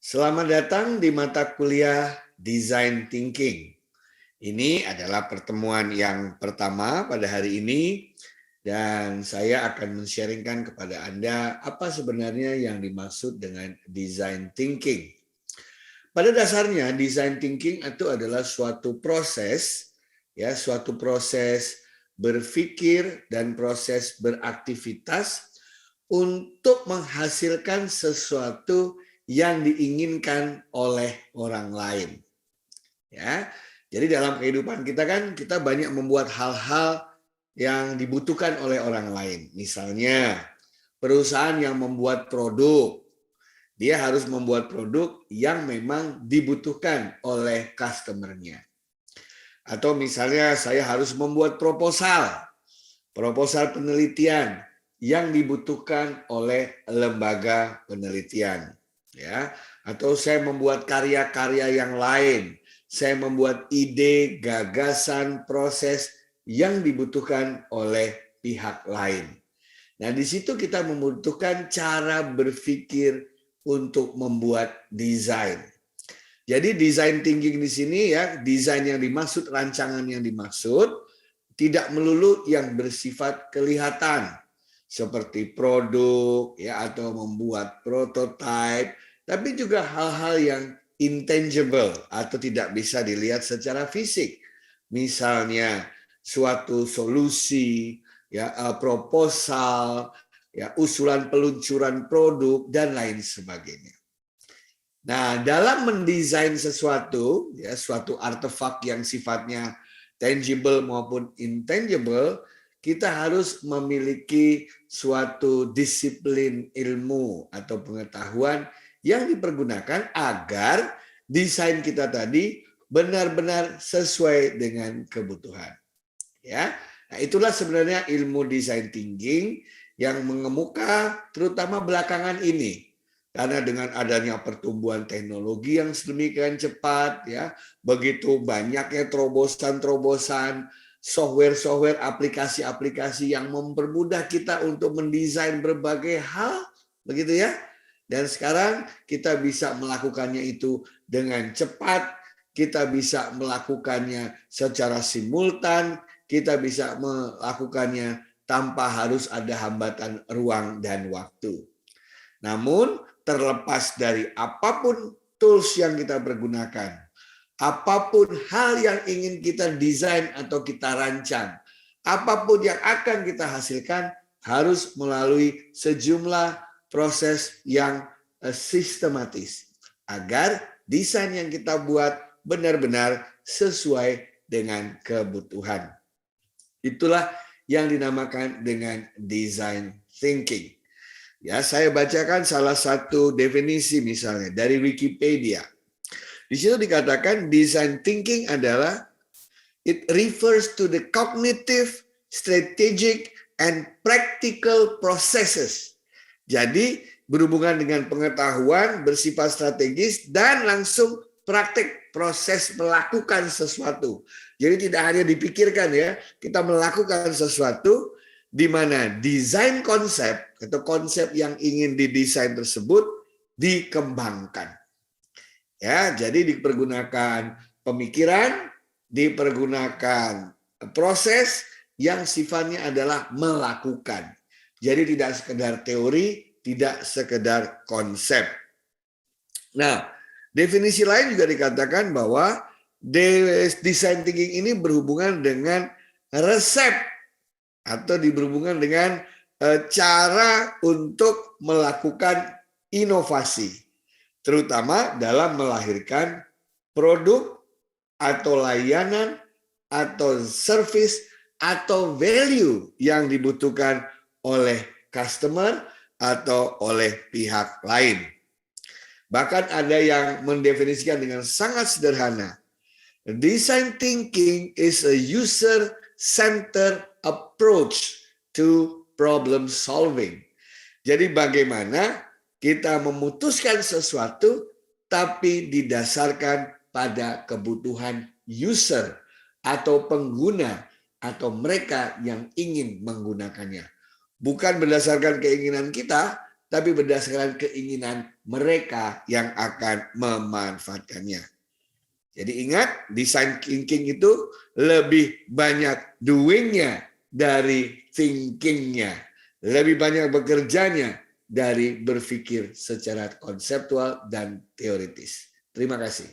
Selamat datang di mata kuliah Design Thinking. Ini adalah pertemuan yang pertama pada hari ini dan saya akan men-sharingkan kepada Anda apa sebenarnya yang dimaksud dengan Design Thinking. Pada dasarnya Design Thinking itu adalah suatu proses berpikir dan proses beraktivitas untuk menghasilkan sesuatu yang diinginkan oleh orang lain. Ya, jadi dalam kehidupan kita kan kita banyak membuat hal-hal yang dibutuhkan oleh orang lain. Misalnya perusahaan yang membuat produk, dia harus membuat produk yang memang dibutuhkan oleh customer-nya. Atau misalnya saya harus membuat proposal penelitian yang dibutuhkan oleh lembaga penelitian, ya. Atau saya membuat karya-karya yang lain, saya membuat ide, gagasan, proses yang dibutuhkan oleh pihak lain. Nah, di situ kita membutuhkan cara berpikir untuk membuat desain. Jadi design thinking di sini ya, desain yang dimaksud, rancangan yang dimaksud tidak melulu yang bersifat kelihatan seperti produk ya atau membuat prototipe, tapi juga hal-hal yang intangible atau tidak bisa dilihat secara fisik. Misalnya suatu solusi, ya proposal, ya usulan peluncuran produk dan lain sebagainya. Nah, dalam mendesain sesuatu, ya suatu artefak yang sifatnya tangible maupun intangible, kita harus memiliki suatu disiplin ilmu atau pengetahuan yang dipergunakan agar desain kita tadi benar-benar sesuai dengan kebutuhan. Ya, nah, itulah sebenarnya ilmu design thinking yang mengemuka terutama belakangan ini. Karena dengan adanya pertumbuhan teknologi yang sedemikian cepat, ya, begitu banyaknya terobosan-terobosan, software-software, aplikasi-aplikasi yang mempermudah kita untuk mendesain berbagai hal, begitu ya. Dan sekarang kita bisa melakukannya itu dengan cepat, kita bisa melakukannya secara simultan, kita bisa melakukannya tanpa harus ada hambatan ruang dan waktu. Namun terlepas dari apapun tools yang kita pergunakan, apapun hal yang ingin kita desain atau kita rancang, apapun yang akan kita hasilkan harus melalui sejumlah proses yang sistematis agar desain yang kita buat benar-benar sesuai dengan kebutuhan. Itulah yang dinamakan dengan design thinking. Ya, saya bacakan salah satu definisi misalnya dari Wikipedia. Di situ dikatakan design thinking adalah it refers to the cognitive, strategic, and practical processes. Jadi berhubungan dengan pengetahuan bersifat strategis dan langsung praktik proses melakukan sesuatu. Jadi tidak hanya dipikirkan ya, kita melakukan sesuatu di mana desain konsep atau konsep yang ingin didesain tersebut dikembangkan. Ya, jadi dipergunakan pemikiran, dipergunakan proses yang sifatnya adalah melakukan. Jadi tidak sekedar teori, tidak sekedar konsep. Nah, definisi lain juga dikatakan bahwa design thinking ini berhubungan dengan resep atau berhubungan dengan cara untuk melakukan inovasi, terutama dalam melahirkan produk atau layanan atau service atau value yang dibutuhkan oleh customer atau oleh pihak lain. Bahkan ada yang mendefinisikan dengan sangat sederhana. Design thinking is a user-centered approach to problem solving. Jadi bagaimana kita memutuskan sesuatu tapi didasarkan pada kebutuhan user atau pengguna atau mereka yang ingin menggunakannya. Bukan berdasarkan keinginan kita, tapi berdasarkan keinginan mereka yang akan memanfaatkannya. Jadi ingat, design thinking itu lebih banyak doing-nya dari thinking-nya. Lebih banyak bekerjanya dari berpikir secara konseptual dan teoritis. Terima kasih.